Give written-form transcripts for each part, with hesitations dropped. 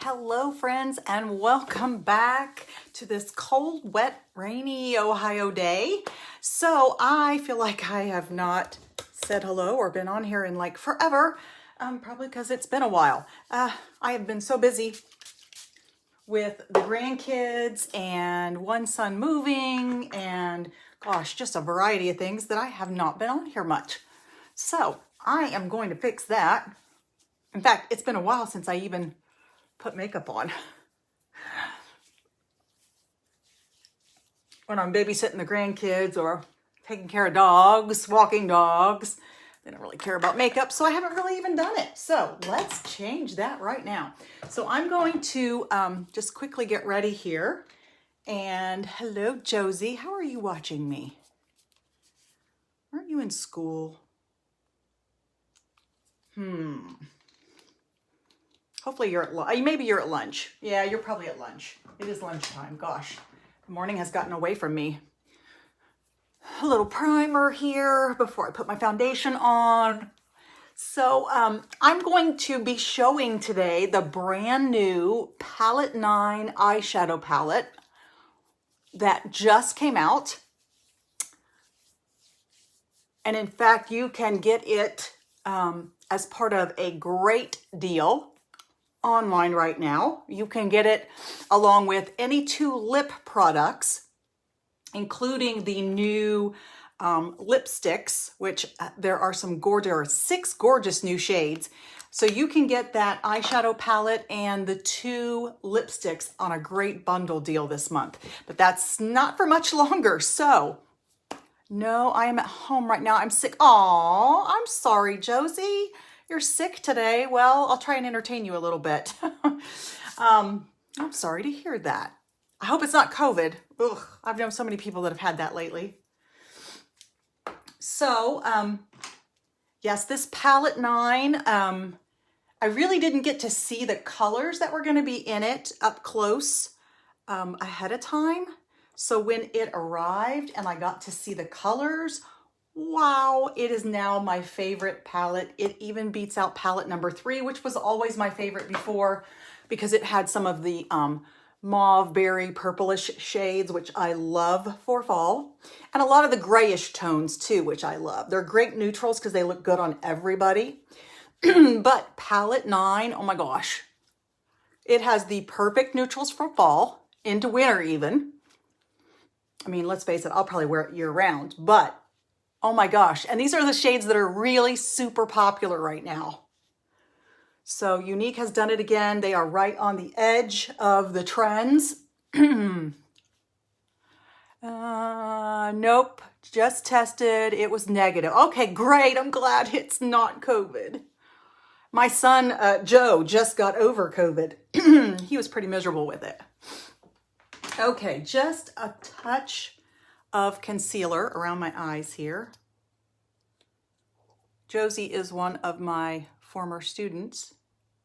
Hello, friends, and welcome back to this cold, wet, rainy Ohio day. So I feel like I have not said hello or been on here in like forever, probably because it's been a while. I have been so busy with the grandkids and one son moving and gosh, just a variety of things that I have not been on here much. So I am going to fix that. In fact, it's been a while since I even put makeup on. When I'm babysitting the grandkids or taking care of dogs, walking dogs, they don't really care about makeup, so I haven't really even done it. So let's change that right now. So I'm going to just quickly get ready here. And hello, Josie. How are you watching me? Aren't you in school? Hopefully you're at lunch. Maybe you're at lunch. Yeah, you're probably at lunch. It is lunchtime. Gosh, the morning has gotten away from me. A little primer here before I put my foundation on. So I'm going to be showing today the brand new Palette 9 eyeshadow palette that just came out. And in fact, you can get it as part of a great deal online right now. You can get it along with any 2 lip products, including the new lipsticks, which there are 6 gorgeous new shades. So you can get that eyeshadow palette and the 2 lipsticks on a great bundle deal this month. But that's not for much longer. So no, I am at home right now. I'm sick. Aw, I'm sorry, Josie. You're sick today. Well, I'll try and entertain you a little bit. I'm sorry to hear that. I hope it's not COVID. Ugh, I've known so many people that have had that lately. So, yes, this Palette 9, I really didn't get to see the colors that were going to be in it up close ahead of time. So when it arrived and I got to see the colors, wow, it is now my favorite palette. It even beats out palette number 3, which was always my favorite before because it had some of the mauve, berry, purplish shades, which I love for fall. And a lot of the grayish tones too, which I love. They're great neutrals because they look good on everybody. But Palette 9, oh my gosh. It has the perfect neutrals for fall, into winter even. I mean, let's face it, I'll probably wear it year round, but oh my gosh. And these are the shades that are really super popular right now. So Younique has done it again. They are right on the edge of the trends. Nope, just tested. It was negative. Okay, great. I'm glad it's not COVID. My son, Joe, just got over COVID. He was pretty miserable with it. Okay, just a touch of concealer around my eyes here. Josie is one of my former students,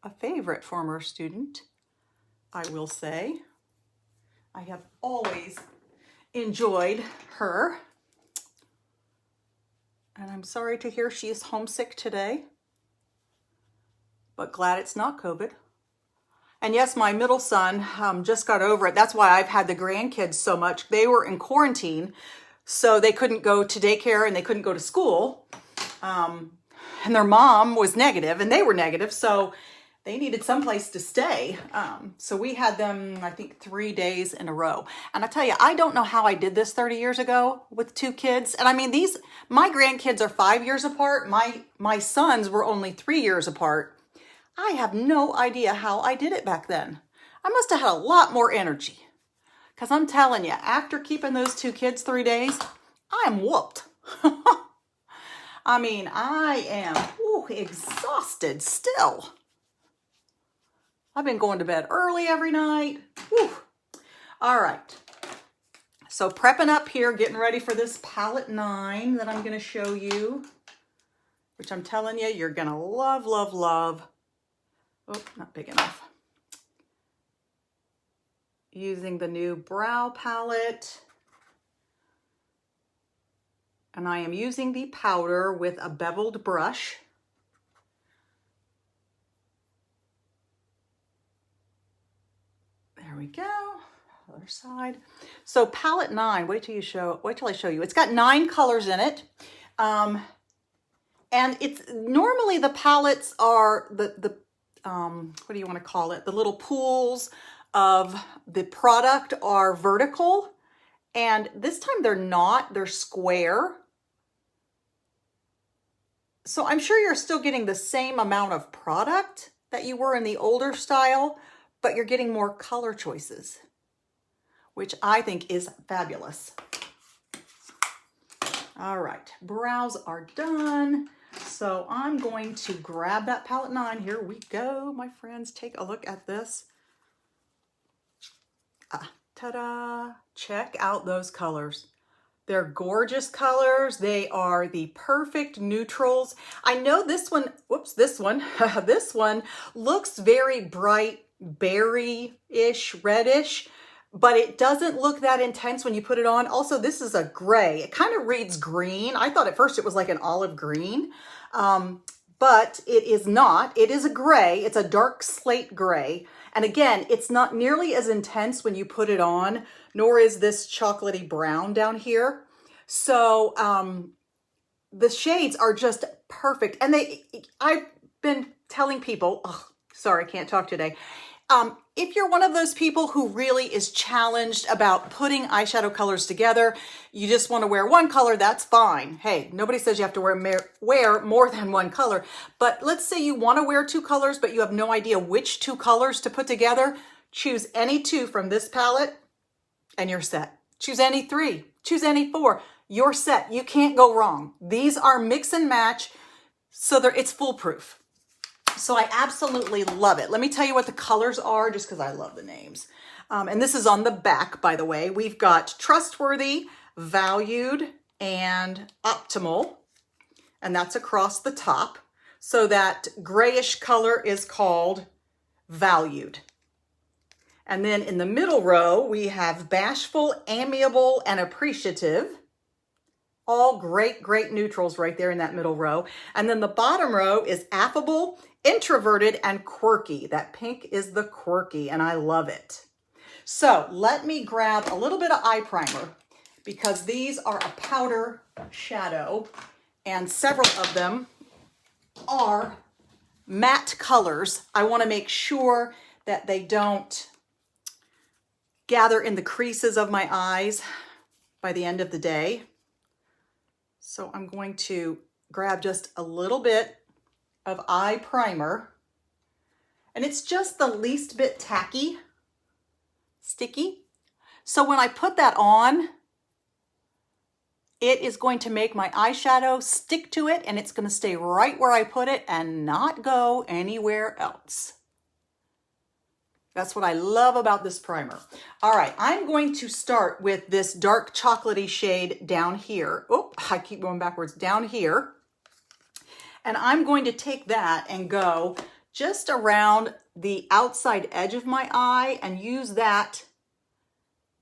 a favorite former student, I will say. I have always enjoyed her. And I'm sorry to hear she is homesick today, but glad it's not COVID. And yes, my middle son just got over it. That's why I've had the grandkids so much. They were in quarantine, so they couldn't go to daycare and they couldn't go to school. And their mom was negative and they were negative, so they needed someplace to stay. So we had them, I think, 3 days in a row. And I tell you, I don't know how I did this 30 years ago with 2 kids. And I mean, my grandkids are 5 years apart. My sons were only 3 years apart. I have no idea how I did it back then. I must have had a lot more energy. Because I'm telling you, after keeping those 2 kids 3 days, I am whooped. I mean, I am exhausted still. I've been going to bed early every night. Whew. All right. So prepping up here, getting ready for this Palette 9 that I'm going to show you, which I'm telling you, you're going to love, love, love. Oh, not big enough. Using the new brow palette. And I am using the powder with a beveled brush. we go. Other side. So palette 9, wait till I show you. It's got 9 colors in it. And it's normally the palettes are the what do you want to call it? The little pools of the product are vertical, and this time they're not, they're square. So I'm sure you're still getting the same amount of product that you were in the older style, but you're getting more color choices, which I think is fabulous. All right, brows are done. So I'm going to grab that palette 9. Here we go, my friends. Take a look at this. Ta-da! Check out those colors. They're gorgeous colors. They are the perfect neutrals. I know this one, whoops, this one looks very bright berry-ish, reddish, but it doesn't look that intense when you put it on. Also, this is a gray. It kind of reads green. I thought at first it was like an olive green, but it is not. It is a gray. It's a dark slate gray. And again, it's not nearly as intense when you put it on, nor is this chocolatey brown down here. So the shades are just perfect. And I've been telling people, oh, sorry, I can't talk today. If you're one of those people who really is challenged about putting eyeshadow colors together, you just want to wear one color, that's fine. Hey, nobody says you have to wear more than one color. But let's say you want to wear 2 colors, but you have no idea which 2 colors to put together. Choose any 2 from this palette and you're set. Choose any 3, choose any 4, you're set. You can't go wrong. These are mix and match, so it's foolproof. So I absolutely love it. Let me tell you what the colors are, just because I love the names. And this is on the back, by the way. We've got Trustworthy, Valued, and Optimal. And that's across the top. So that grayish color is called Valued. And then in the middle row, we have Bashful, Amiable, and Appreciative. All great, great neutrals right there in that middle row. And then the bottom row is Affable, Introverted, and Quirky. That pink is the quirky, and I love it. So let me grab a little bit of eye primer, because these are a powder shadow, and several of them are matte colors. I want to make sure that they don't gather in the creases of my eyes by the end of the day. So I'm going to grab just a little bit of eye primer, and it's just the least bit tacky, sticky. So when I put that on, it is going to make my eyeshadow stick to it, and it's going to stay right where I put it and not go anywhere else. That's what I love about this primer. All right, I'm going to start with this dark chocolatey shade down here. Oh, I keep going backwards, down here. And I'm going to take that and go just around the outside edge of my eye and use that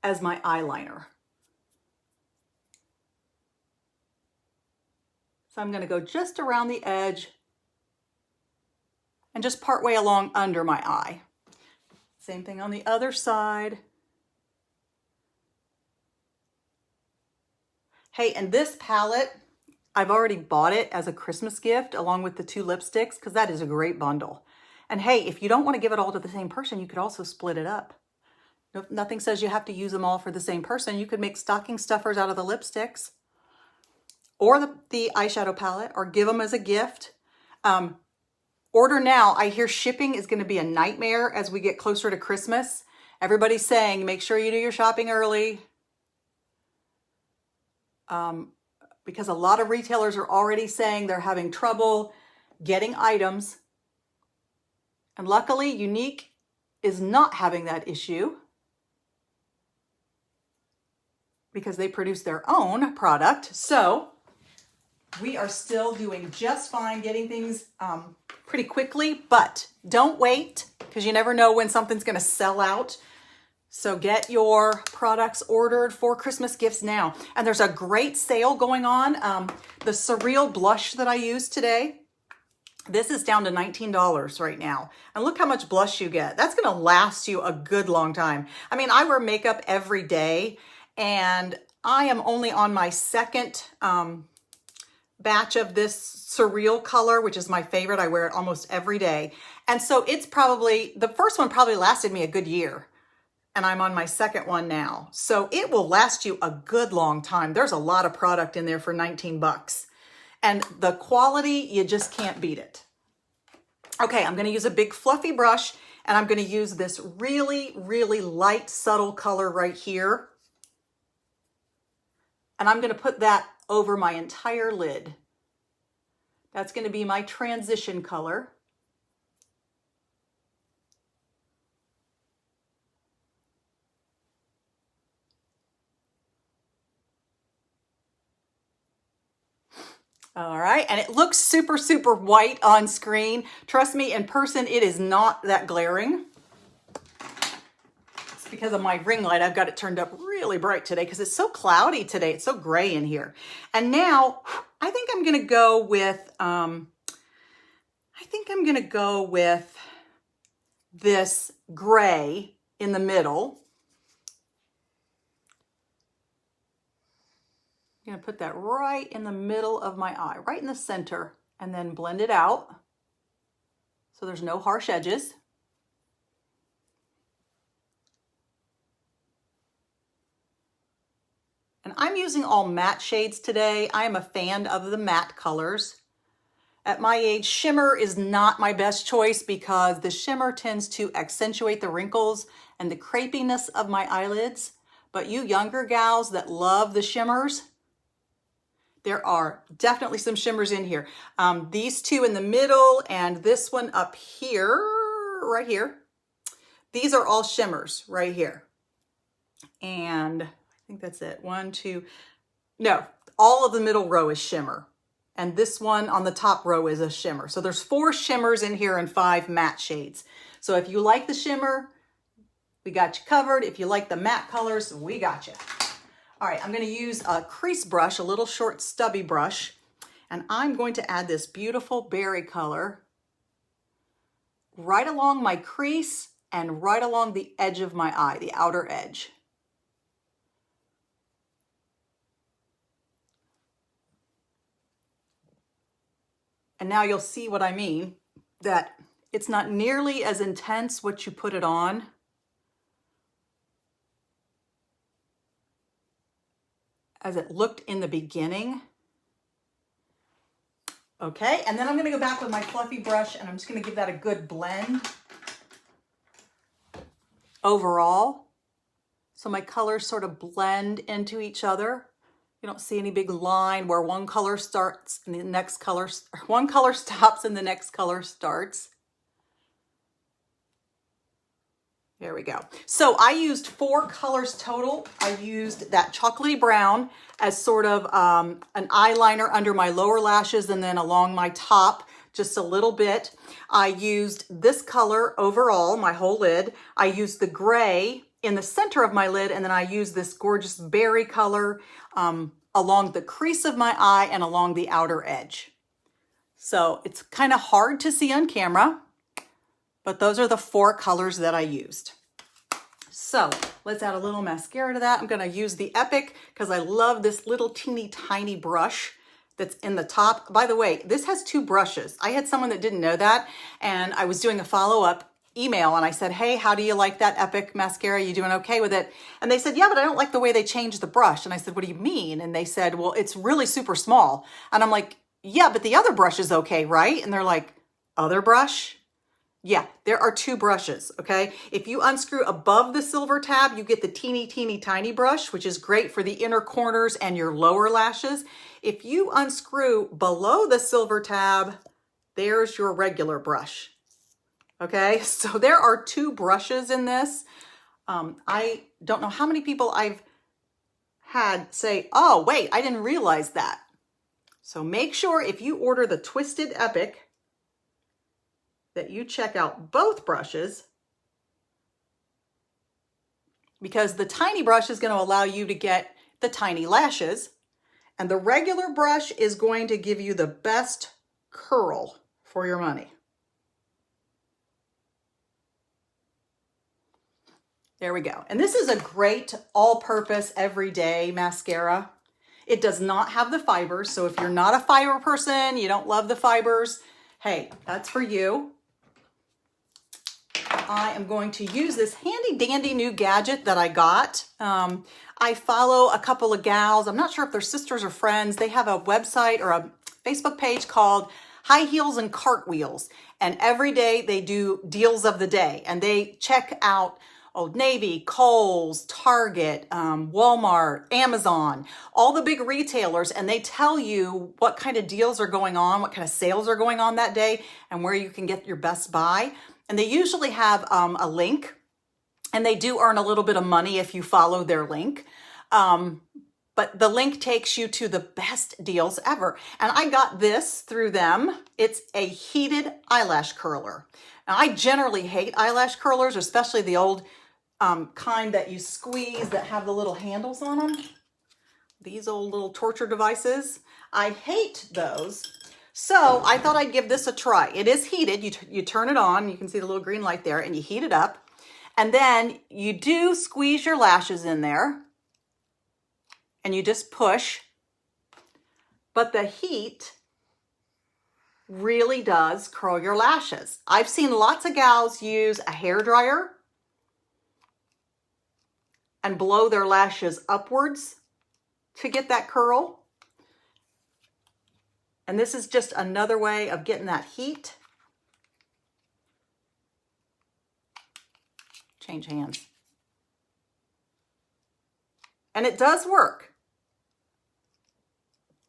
as my eyeliner. So I'm going to go just around the edge and just part way along under my eye. Same thing on the other side. Hey, and this palette, I've already bought it as a Christmas gift along with the 2 lipsticks, because that is a great bundle. And hey, if you don't want to give it all to the same person, you could also split it up. Nothing says you have to use them all for the same person. You could make stocking stuffers out of the lipsticks or the eyeshadow palette, or give them as a gift. Order now. I hear shipping is going to be a nightmare as we get closer to Christmas. Everybody's saying, make sure you do your shopping early. Because a lot of retailers are already saying they're having trouble getting items. And luckily, Younique is not having that issue, because they produce their own product. So we are still doing just fine getting things pretty quickly, but don't wait, because you never know when something's going to sell out. So get your products ordered for Christmas gifts now. And there's a great sale going on. The Surreal blush that I used today, This is down to $19 right now. And look how much blush you get. That's gonna last you a good long time. I mean, I wear makeup every day and I am only on my second batch of this Surreal color, which is my favorite. I wear it almost every day. And so it's probably, the first one probably lasted me a good year. And I'm on my second one now. So it will last you a good long time. There's a lot of product in there for 19 bucks. And the quality, you just can't beat it. Okay, I'm gonna use a big fluffy brush and I'm gonna use this really, really light, subtle color right here. And I'm gonna put that over my entire lid. That's gonna be my transition color. All right, and it looks super, super white on screen. Trust me, in person, it is not that glaring. It's because of my ring light. I've got it turned up really bright today because it's so cloudy today. It's so gray in here. And now I think I'm gonna go with, this gray in the middle. I'm gonna put that right in the middle of my eye, right in the center, and then blend it out so there's no harsh edges. And I'm using all matte shades today. I am a fan of the matte colors. At my age, shimmer is not my best choice because the shimmer tends to accentuate the wrinkles and the crepiness of my eyelids. But you younger gals that love the shimmers, there are definitely some shimmers in here. These two in the middle and this one up here, right here. These are all shimmers right here. And I think that's it. One, two, no, all of the middle row is shimmer. And this one on the top row is a shimmer. So there's 4 shimmers in here and 5 matte shades. So if you like the shimmer, we got you covered. If you like the matte colors, we got you. All right, I'm gonna use a crease brush, a little short stubby brush, and I'm going to add this beautiful berry color right along my crease and right along the edge of my eye, the outer edge. And now you'll see what I mean, that it's not nearly as intense once you put it on. As it looked in the beginning. Okay, and then I'm gonna go back with my fluffy brush and I'm just gonna give that a good blend overall. So my colors sort of blend into each other. You don't see any big line where one color starts and the next color, one color stops and the next color starts. There we go. So I used 4 colors total. I used that chocolatey brown as sort of an eyeliner under my lower lashes and then along my top just a little bit. I used this color overall, my whole lid. I used the gray in the center of my lid and then I used this gorgeous berry color along the crease of my eye and along the outer edge. So it's kind of hard to see on camera, but those are the 4 colors that I used. So let's add a little mascara to that. I'm gonna use the Epic because I love this little teeny tiny brush that's in the top. By the way, this has 2 brushes. I had someone that didn't know that and I was doing a follow-up email and I said, hey, how do you like that Epic mascara? You doing okay with it? And they said, yeah, but I don't like the way they changed the brush. And I said, what do you mean? And they said, well, it's really super small. And I'm like, yeah, but the other brush is okay, right? And they're like, other brush? Yeah, there are 2 brushes, okay? If you unscrew above the silver tab, you get the teeny, teeny, tiny brush, which is great for the inner corners and your lower lashes. If you unscrew below the silver tab, there's your regular brush, okay? So there are 2 brushes in this. I don't know how many people I've had say, oh, wait, I didn't realize that. So make sure if you order the Twisted Epic, that you check out both brushes because the tiny brush is going to allow you to get the tiny lashes and the regular brush is going to give you the best curl for your money. There we go. And this is a great all-purpose everyday mascara. It does not have the fibers, so if you're not a fiber person, you don't love the fibers, hey, that's for you. I am going to use this handy dandy new gadget that I got. I follow a couple of gals. I'm not sure if they're sisters or friends. They have a website or a Facebook page called High Heels and Cartwheels. And every day they do deals of the day. And they check out Old Navy, Kohl's, Target, Walmart, Amazon, all the big retailers, and they tell you what kind of deals are going on, what kind of sales are going on that day, and where you can get your best buy. And they usually have a link, and they do earn a little bit of money if you follow their link. But the link takes you to the best deals ever. And I got this through them. It's a heated eyelash curler. Now, I generally hate eyelash curlers, especially the old kind that you squeeze that have the little handles on them. These old little torture devices. I hate those. So I thought I'd give this a try. It is heated. You turn it on. You can see the little green light there, and you heat it up. And then you do squeeze your lashes in there. And you just push. But the heat really does curl your lashes. I've seen lots of gals use a hairdryer and blow their lashes upwards to get that curl. And this is just another way of getting that heat. Change hands. And it does work.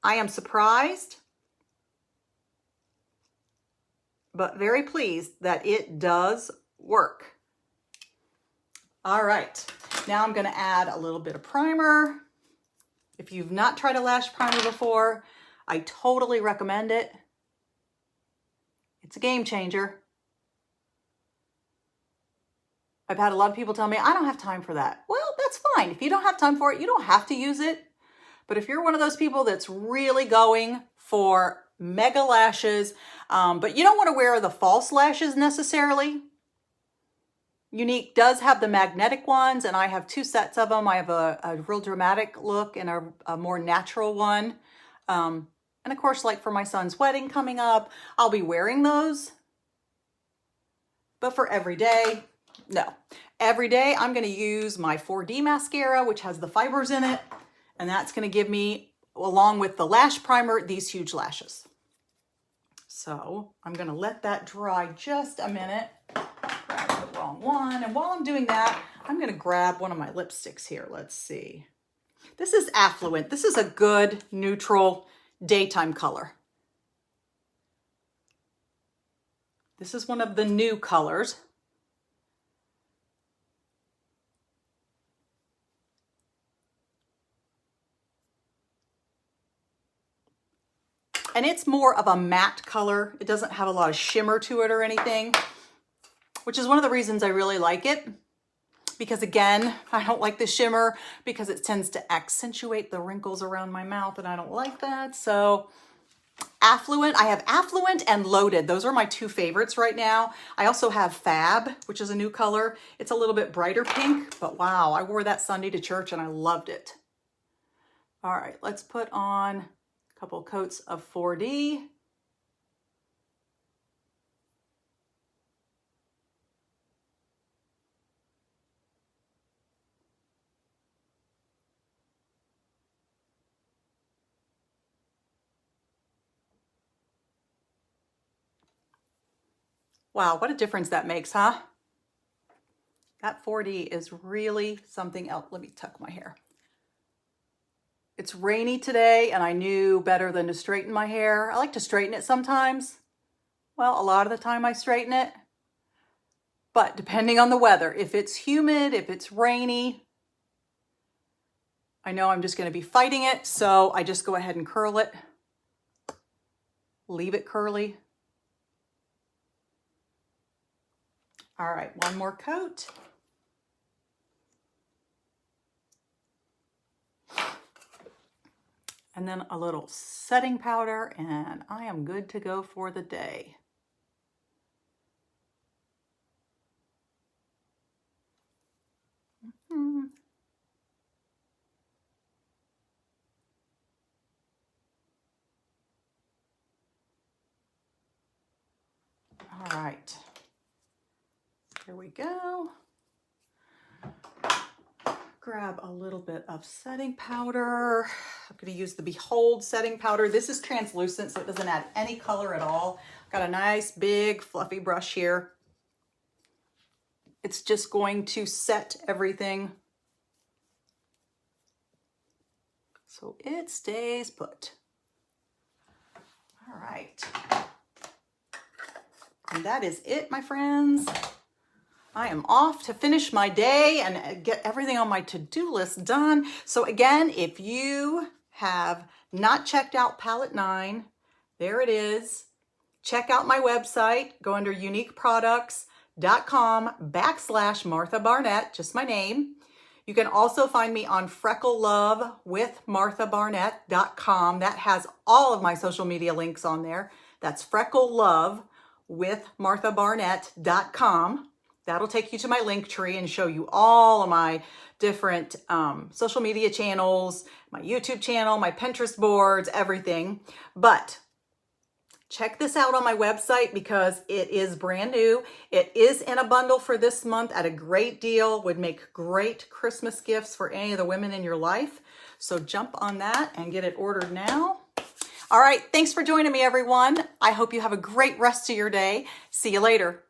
I am surprised, but very pleased that it does work. All right, now I'm gonna add a little bit of primer. If you've not tried a lash primer before, I totally recommend it. It's a game changer. I've had a lot of people tell me, I don't have time for that. Well, that's fine. If you don't have time for it, you don't have to use it. But if you're one of those people that's really going for mega lashes, but you don't want to wear the false lashes necessarily, Younique does have the magnetic ones, and I have 2 sets of them. I have a real dramatic look and a more natural one. And of course, like for my son's wedding coming up, I'll be wearing those. But for every day, no. Every day, I'm going to use my 4D mascara, which has the fibers in it. And that's going to give me, along with the lash primer, these huge lashes. So I'm going to let that dry just a minute. Grab the wrong one. And while I'm doing that, I'm going to grab one of my lipsticks here. Let's see. This is Affluent. This is a good neutral daytime color. This is one of the new colors. And it's more of a matte color. It doesn't have a lot of shimmer to it or anything, which is one of the reasons I really like it. Because again, I don't like the shimmer because it tends to accentuate the wrinkles around my mouth, and I don't like that. So Affluent, I have Affluent and Loaded. Those are my 2 favorites right now. I also have Fab, which is a new color. It's a little bit brighter pink, but wow, I wore that Sunday to church and I loved it. All right, let's put on couple coats of 4D. Wow, what a difference that makes, huh? That 4D is really something else. Let me tuck my hair. It's rainy today, and I knew better than to straighten my hair. I like to straighten it sometimes. Well, a lot of the time I straighten it. But depending on the weather, if it's humid, if it's rainy, I know I'm just going to be fighting it, so I just go ahead and curl it. Leave it curly. All right, one more coat. And then a little setting powder, and I am good to go for the day. All right. Here we go. Grab a little bit of setting powder. I'm going to use the Behold setting powder. This is translucent, so it doesn't add any color at all. Got a nice big fluffy brush here. It's just going to set everything so it stays put. All right. And that is it, my friends. I am off to finish my day and get everything on my to-do list done. So again, if you have not checked out Palette 9, there it is. Check out my website. Go under uniqueproducts.com/Martha Barnett, just my name. You can also find me on FreckleLoveWithMarthaBarnett.com. That has all of my social media links on there. That's FreckleLoveWithMarthaBarnett.com. That'll take you to my link tree and show you all of my different social media channels, my YouTube channel, my Pinterest boards, everything. But check this out on my website because it is brand new. It is in a bundle for this month at a great deal. Would make great Christmas gifts for any of the women in your life. So jump on that and get it ordered now. All right, thanks for joining me, everyone. I hope you have a great rest of your day. See you later.